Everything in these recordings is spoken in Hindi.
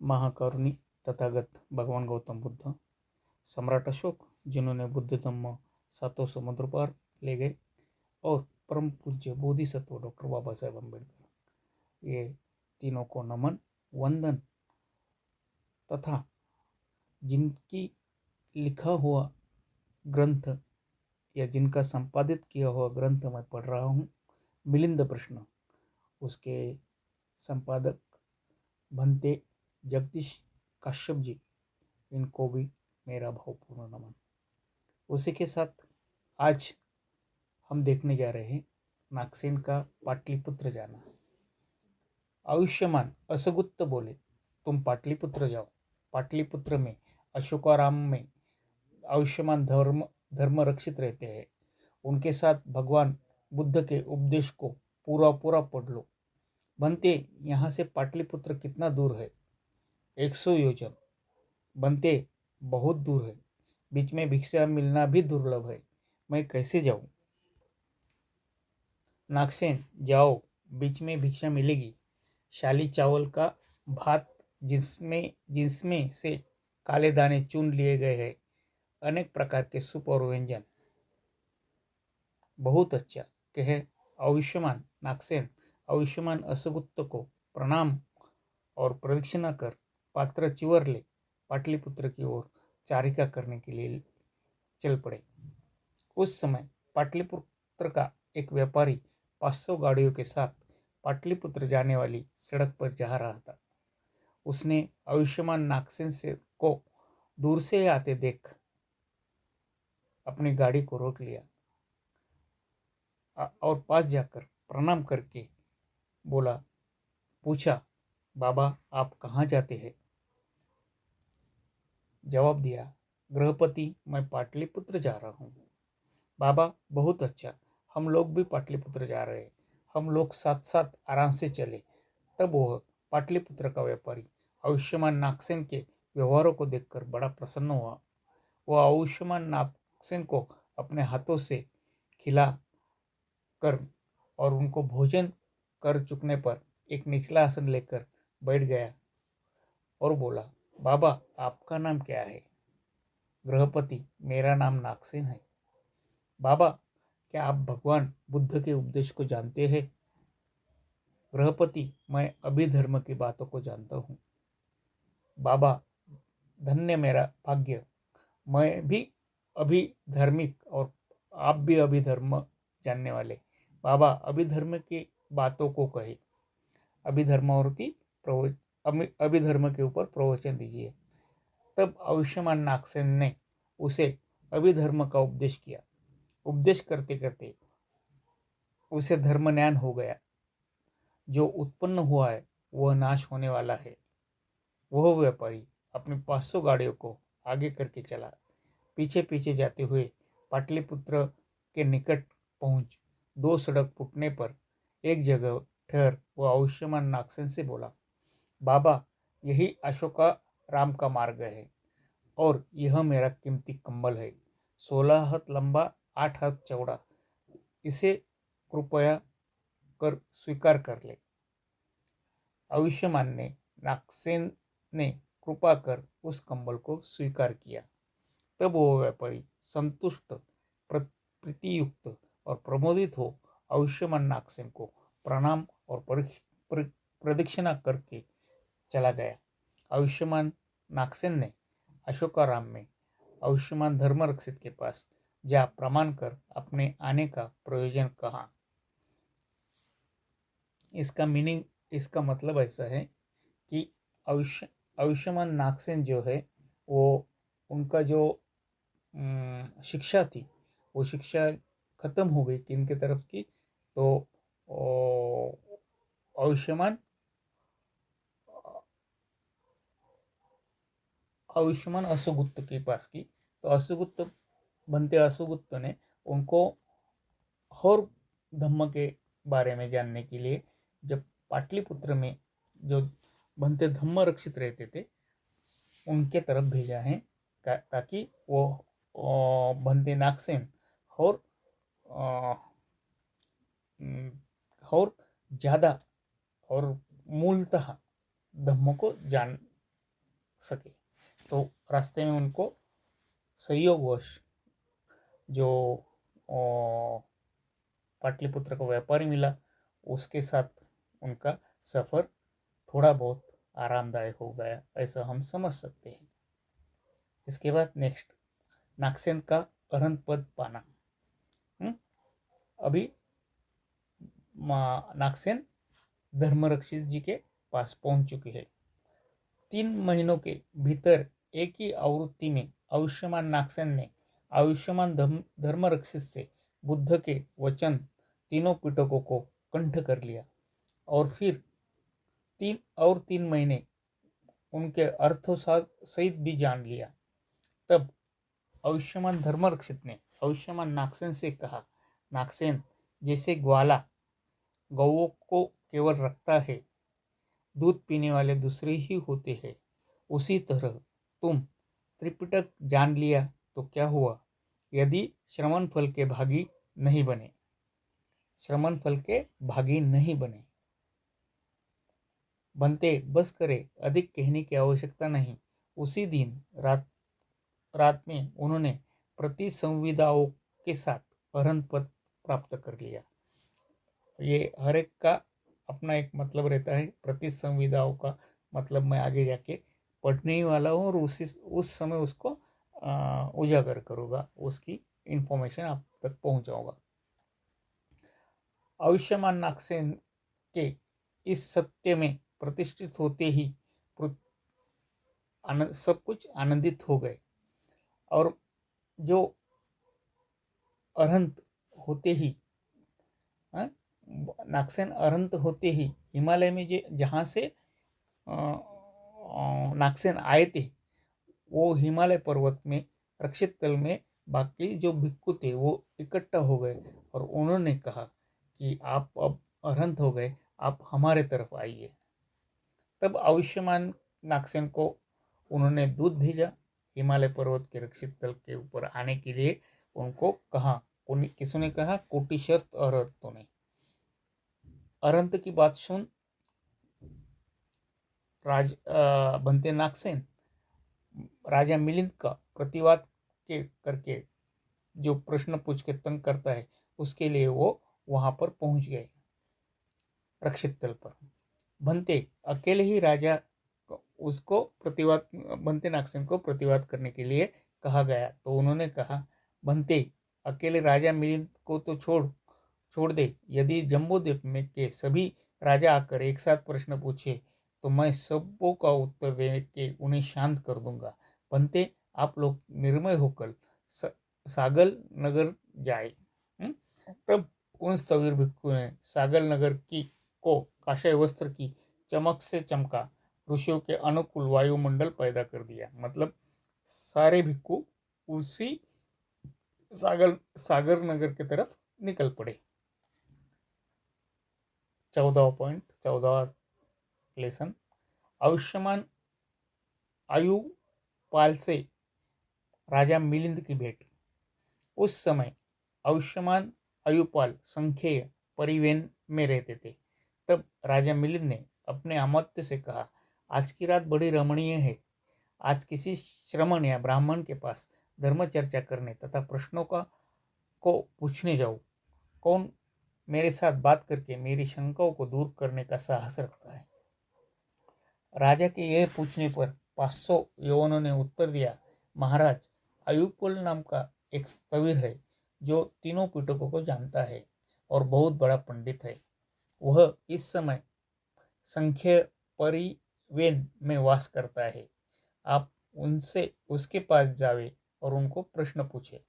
महाकरुणी तथागत भगवान गौतम बुद्ध, सम्राट अशोक जिन्होंने बुद्ध धम्म सातों समुद्र पार ले गए, और परम पूज्य बोधिसत्व डॉक्टर बाबा साहेब अम्बेडकर, ये तीनों को नमन वंदन तथा जिनकी लिखा हुआ ग्रंथ या जिनका संपादित किया हुआ ग्रंथ मैं पढ़ रहा हूँ, मिलिंद प्रश्न, उसके संपादक भंते जगदीश काश्यप जी, इनको भी मेरा भावपूर्ण नमन। उसी के साथ आज हम देखने जा रहे हैं नागसेन का पाटलिपुत्र जाना। आयुष्मान असगुप्त बोले, तुम पाटलिपुत्र जाओ। पाटलिपुत्र में अशोकाराम में आयुष्मान धर्म रक्षित रहते हैं। उनके साथ भगवान बुद्ध के उपदेश को पूरा पूरा पढ़ लो। बनते, यहाँ से पाटलिपुत्र कितना दूर है? 100 योजन। बनते, बहुत दूर है। बीच में भिक्षा मिलना भी दुर्लभ है। मैं कैसे जाऊं? नागसेन, जाओ, बीच में भिक्षा मिलेगी। शाली चावल का भात जिसमें से काले दाने चुन लिए गए हैं, अनेक प्रकार के सूप और व्यंजन। बहुत अच्छा, कहे आयुष्मान। नागसेन आयुष्मान असगुप्त को प्रणाम और प्रदक्षिणा कर पात्र चिवर ले पाटलिपुत्र की ओर चारिका करने के लिए चल पड़े। उस समय पाटलिपुत्र का एक व्यापारी 500 गाड़ियों के साथ पाटलिपुत्र जाने वाली सड़क पर जा रहा था। उसने आयुष्मान नागसेन से को दूर से आते देख अपनी गाड़ी को रोक लिया और पास जाकर प्रणाम करके बोला, पूछा, बाबा आप कहाँ जाते हैं? जवाब दिया, गृहपति, मैं पाटलिपुत्र जा रहा हूँ। बाबा, बहुत अच्छा, हम लोग भी पाटलिपुत्र जा रहे हैं। हम लोग साथ साथ आराम से चले। तब वह पाटलिपुत्र का व्यापारी आयुष्मान नागसेन के व्यवहारों को देखकर बड़ा प्रसन्न हुआ। वह आयुष्मान नागसेन को अपने हाथों से खिला कर और उनको भोजन कर चुकने पर एक निचला आसन लेकर बैठ गया और बोला, बाबा आपका नाम क्या है? गृहपति, मेरा नाम नागसेन है। बाबा, क्या आप भगवान बुद्ध के उपदेश को जानते हैं? गृहपति, मैं अभिधर्म की बातों को जानता हूँ। बाबा, धन्य मेरा भाग्य, मैं भी अभिधर्मिक और आप भी अभिधर्म जानने वाले। बाबा, अभिधर्म की बातों को कहे। अभिधर्म के ऊपर प्रवचन दीजिए। तब आयुष्मान नागसेन ने उसे अभिधर्म का उपदेश किया। उपदेश करते करते उसे धर्म ज्ञान हो गया। जो उत्पन्न हुआ है वह नाश होने वाला है। वह व्यापारी अपनी 500 गाड़ियों को आगे करके चला। पीछे पीछे जाते हुए पाटलिपुत्र के निकट पहुंच 2 सड़क फूटने पर एक जगह ठहर वह आयुष्मान नागसेन से बोला, बाबा, यही अशोका राम का मार्ग है और यह मेरा कीमती कंबल है। 16 हाथ लंबा, 8 हाथ चौड़ा। इसे कृपया कर स्वीकार कर ले। आयुष्मान ने नागसेन ने कृपा कर उस कंबल को स्वीकार किया। तब वो व्यापारी संतुष्ट, प्रीतियुक्त और प्रमोदित हो आयुष्मान नागसेन को प्रणाम और प्रदक्षिणा करके चला गया। आयुष्मान नागसेन ने अशोकाराम में आयुष्मान धर्म रक्षित के पास जा प्रमाण कर अपने आने का प्रयोजन कहा। इसका मतलब ऐसा है कि आयुष्मान नागसेन जो है वो उनका जो शिक्षा थी वो शिक्षा खत्म हो गई किनके तरफ की? तो आयुष्मान असुगुप्त के पास की। तो असुगुप्त बनते असुगुप्त ने उनको और धम्म के बारे में जानने के लिए जब पाटलिपुत्र में जो बनते धम्म रक्षित रहते थे उनके तरफ भेजा है ताकि वो बनते नागसेन और ज़्यादा और मूलतः धम्म को सके। तो रास्ते में उनको संयोगवश जो पाटलिपुत्र का व्यापारी मिला, उसके साथ उनका सफ़र थोड़ा बहुत आरामदायक हो गया, ऐसा हम समझ सकते हैं। इसके बाद नेक्स्ट, नागसेन का अरहंत पद पाना। अभी नागसेन धर्मरक्षित जी के पास पहुंच चुकी है। 3 महीनों के भीतर एक ही आवृत्ति में आयुष्मान नागसेन ने आयुष्मान धर्मरक्षित से बुद्ध के वचन तीनों पिटकों को कंठ कर लिया और फिर 3 महीने उनके अर्थों सहित भी जान लिया। तब आयुष्मान धर्मरक्षित ने आयुष्मान नागसेन से कहा, नागसेन, जैसे ग्वाला गौओं को केवल रखता है, दूध पीने वाले दूसरे ही होते हैं, उसी तरह तुम त्रिपिटक जान लिया तो क्या हुआ यदि श्रमण फल के भागी नहीं बने। श्रमण फल के भागी नहीं बने। बनते बस करे, अधिक कहने की आवश्यकता नहीं। उसी दिन रात में उन्होंने प्रति संविदाओं के साथ अरहंत पद प्राप्त कर लिया। ये हर एक का अपना एक मतलब रहता है। प्रति संविदाओं का मतलब मैं आगे जाके पढ़ने ही वाला हूँ और उस समय उसको उजागर करूँगा, उसकी इंफॉर्मेशन आप तक पहुँचाऊँगा। आयुष्मान नागसेन के इस सत्य में प्रतिष्ठित होते ही सब कुछ आनंदित हो गए और जो अरहंत होते ही नागसेन अरहंत होते ही हिमालय में जहाँ से नागसेन आए थे, वो हिमालय पर्वत में रक्षित तल में बाकी जो भिक्खु थे वो इकट्ठा हो गए और उन्होंने कहा कि आप अब अरहंत हो गए, आप हमारे तरफ आइए। तब आयुष्मान नागसेन को उन्होंने दूध भेजा। हिमालय पर्वत के रक्षित तल के ऊपर आने के लिए उनको कहा, किसने कहा? कोटिशर्त अरहंतों ने। अरहंत की बात सुन बनते नागसेन राजा मिलिंद का प्रतिवाद करके जो प्रश्न पूछ के तंग करता है, उसके लिए वो वहां पर पहुंच गए रक्षित तल पर। बनते अकेले ही राजा उसको प्रतिवाद बनते नागसेन को प्रतिवाद करने के लिए कहा गया तो उन्होंने कहा, बनते अकेले राजा मिलिंद को तो छोड़ दे। यदि जम्बूद्वीप में के सभी राजा आकर एक साथ प्रश्न पूछे तो मैं सबों का उत्तर दे के उन्हें शांत कर दूंगा। बनते आप लोग निर्मय होकर सागल नगर जाए। तब उन स्थविर भिक्खु ने सागल नगर को काषाय वस्त्र की चमक से चमका, ऋषियों के अनुकूल वायुमंडल पैदा कर दिया। मतलब सारे भिक्खु उसी सागर नगर की तरफ निकल पड़े। 14 लेसन, आयुष्मान आयुपाल से राजा मिलिंद की भेंट। उस समय आयुष्मान आयुपाल संख्येय परिवेन में रहते थे। तब राजा मिलिंद ने अपने अमात्य से कहा, आज की रात बड़ी रमणीय है। आज किसी श्रमण या ब्राह्मण के पास धर्म चर्चा करने तथा प्रश्नों को पूछने जाऊं। कौन मेरे साथ बात करके मेरी शंकाओं को दूर करने का साहस रखता है? राजा के यह पूछने पर 500 यवनों ने उत्तर दिया, महाराज, आयुपाल नाम का एक स्थविर है जो तीनों पिटकों को जानता है और बहुत बड़ा पंडित है। वह इस समय संख्य परिवेन में वास करता है। आप उसके पास जावे और उनको प्रश्न पूछे।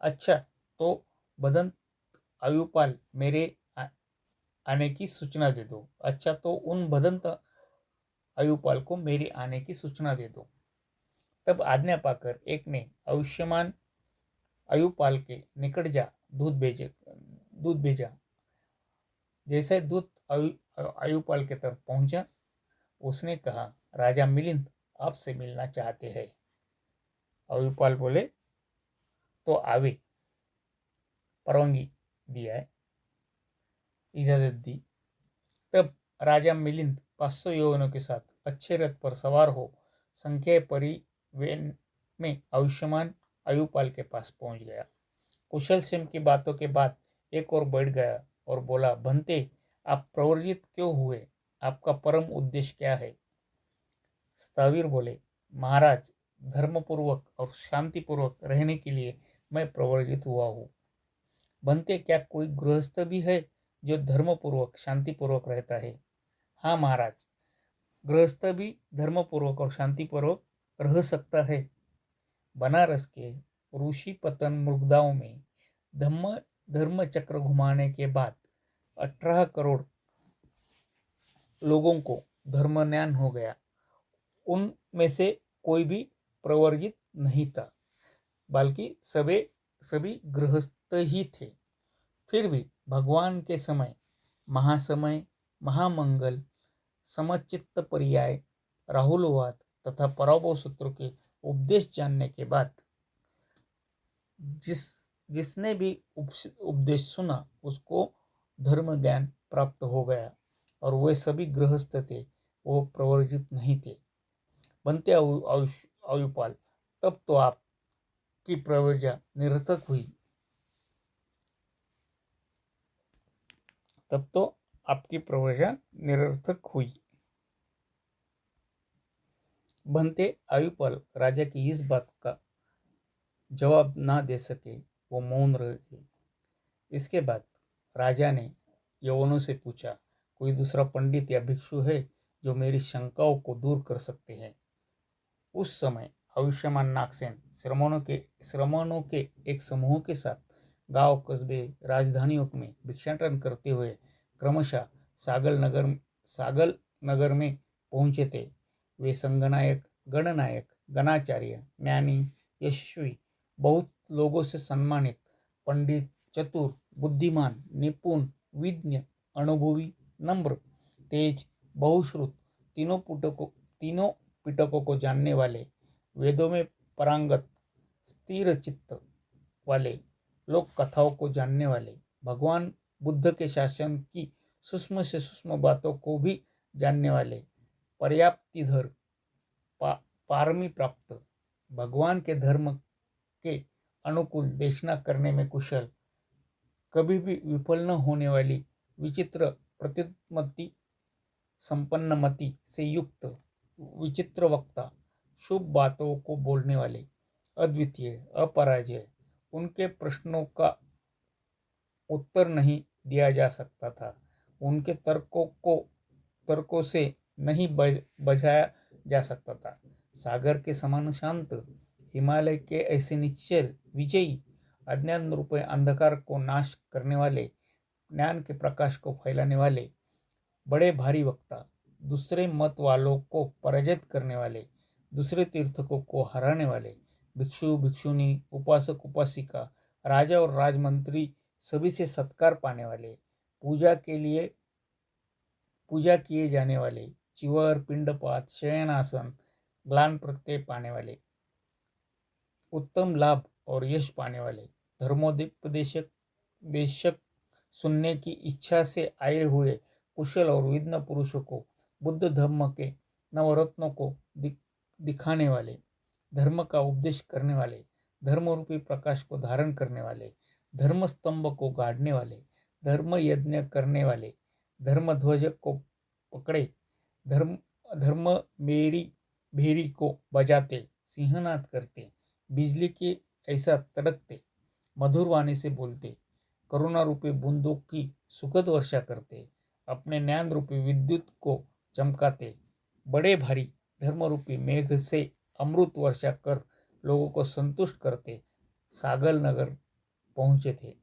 अच्छा, तो बदंत आयुपाल मेरे आने की सूचना दे दो। अच्छा, तो उन बदंत आयुपाल को मेरे आने की सूचना दे दो। तब आज्ञा पाकर एक ने आयुष्मान आयुपाल के निकट जा दूध भेजा। जैसे दूध आयुपाल के तरफ पहुंचा, उसने कहा, राजा मिलिंद आपसे मिलना चाहते हैं। आयुपाल बोले, तो आवे। परवानगी दिया है, इजाजत दी। तब राजा मिलिंद 500 यवनों के साथ अच्छे रथ पर सवार हो संख्या परिवेन में आयुष्मान आयुपाल के पास पहुंच गया। कुशल सिंह की बातों के बाद एक और बैठ गया और बोला, भंते, आप प्रवर्जित क्यों हुए? आपका परम उद्देश्य क्या है? स्थावीर बोले, महाराज, धर्मपूर्वक और शांतिपूर्वक रहने के लिए मैं प्रवर्जित हुआ हूँ। बनते, क्या कोई गृहस्थ भी है जो धर्मपूर्वक शांतिपूर्वक रहता है? हाँ महाराज, गृहस्थ भी धर्मपूर्वक और शांतिपूर्वक रह सकता है। बनारस के ऋषि पतन मृगदाओं में धर्म चक्र घुमाने के बाद 18 करोड़ लोगों को धर्म ज्ञान हो गया। उनमें से कोई भी प्रवर्जित नहीं था, बल्कि सभी गृहस्थ ही थे। फिर भी भगवान के समय, महासमय, महामंगल, समचित्त पर्याय, राहुलवाद तथा पराभव सूत्र के उपदेश जानने के बाद जिसने भी उपदेश सुना उसको धर्म ज्ञान प्राप्त हो गया, और वे सभी गृहस्थ थे, वो प्रवर्जित नहीं थे। बनते आयुपाल, तब तो आपकी प्रवर्जा निरर्थक हुई। बनते आयुपाल राजा की इस बात का जवाब ना दे सके, वो मौन रह गए। इसके बाद राजा ने यवनों से पूछा, कोई दूसरा पंडित या भिक्षु है जो मेरी शंकाओं को दूर कर सकते हैं? उस समय आयुष्मान नागसेन श्रमणों के एक समूह के साथ गांव, कस्बे, राजधानियों में भिक्षाटन करते हुए क्रमशः सागल नगर में पहुंचे थे। वे संगनायक, गणनायक, गणाचार्य, ज्ञानी, यशस्वी, बहुत लोगों से सम्मानित, पंडित, चतुर, बुद्धिमान, निपुण, विज्ञ, अनुभवी, नम्र, तेज, बहुश्रुत, तीनों पिटकों को जानने वाले, वेदों में पारंगत, स्थिर चित्त वाले, लोक कथाओं को जानने वाले, भगवान बुद्ध के शासन की सूक्ष्म से सूक्ष्म बातों को भी जानने वाले, पर्याप्तिधर, पारमी प्राप्त, भगवान के धर्म के अनुकूल देशना करने में कुशल, कभी भी विफल न होने वाली, विचित्र प्रत्युत्पत्ति, संपन्नमति से युक्त, विचित्र वक्ता, शुभ बातों को बोलने वाले, अद्वितीय, अपराजय, उनके प्रश्नों का उत्तर नहीं दिया जा सकता था, उनके तर्कों से नहीं बजाया जा सकता था। सागर के समान शांत, हिमालय के ऐसे निश्चल, विजयी, अज्ञान रूपे अंधकार को नाश करने वाले, ज्ञान के प्रकाश को फैलाने वाले, बड़े भारी वक्ता, दूसरे मत वालों को पराजित करने वाले, दूसरे तीर्थकों को हराने वाले, भिक्षु, भिक्षुनी, उपासक, उपासिका, राजा और राजमंत्री सभी से सत्कार पाने वाले, पूजा किए जाने वाले, चिवर, पिंडपात, शयनासन, ग्लान प्रत्यय पाने वाले, उत्तम लाभ और यश पाने वाले, धर्मोपदेशक सुनने की इच्छा से आए हुए कुशल और विद्वान पुरुषों को, बुद्ध धर्म के नवरत्नों को दिखाने वाले, धर्म का उपदेश करने वाले, धर्म रूपी प्रकाश को धारण करने वाले, धर्म स्तंभ को गाड़ने वाले, धर्म यज्ञ करने वाले, धर्म ध्वज को पकड़े, धर्म भेरी को बजाते, सिंहनाद करते, बिजली के ऐसा तड़कते, मधुर वाणी से बोलते, करुणा रूपी बूंदों की सुखद वर्षा करते, अपने ज्ञान रूपी विद्युत को चमकाते, बड़े भारी धर्म रूपी मेघ से अमृत वर्षा कर लोगों को संतुष्ट करते सागल नगर पहुंचे थे।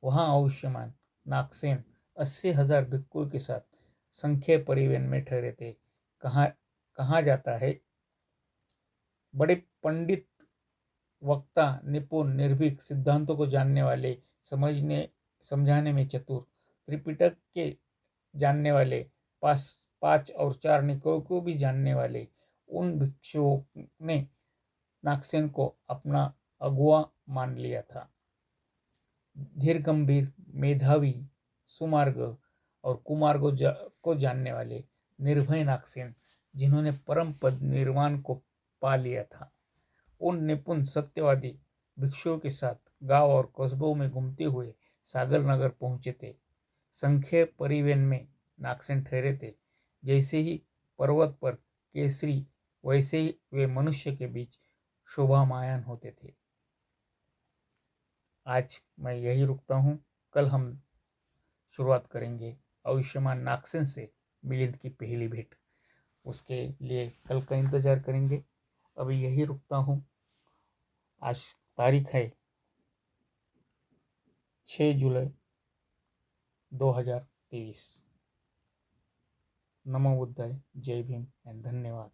वहां आयुष्मान नागसेन 80,000 भिक्षुओं के साथ संख्या परिवहन में ठहरे थे। कहा जाता है, बड़े पंडित, वक्ता, निपुण, निर्भीक, सिद्धांतों को जानने वाले, समझाने में चतुर, त्रिपिटक के जानने वाले, 5 और 4 निकायों को भी जानने वाले उन भिक्षुओं ने नागसेन को अपना अगुआ मान लिया था। धीर गंभीर, मेधावी, सुमार्ग और कुमार्गों को जानने वाले निर्भय नागसेन, जिन्होंने परम पद निर्वाण को पा लिया था। उन निपुण सत्यवादी भिक्षुओं के साथ गांव और कस्बों में घूमते हुए सागर नगर पहुंचे थे। संक्षेप परिवहन में नागसेन ठहरे थे। जैसे ही पर्वत पर केसरी, वैसे ही वे मनुष्य के बीच शोभामायन होते थे। आज मैं यही रुकता हूँ। कल हम शुरुआत करेंगे आयुष्मान नागसेन से मिलिंद की पहली भेंट। उसके लिए कल का इंतजार करेंगे। अभी यही रुकता हूँ। आज तारीख है 6 जुलाई 2023। नमो बुद्धाय, जय भीम एंड धन्यवाद।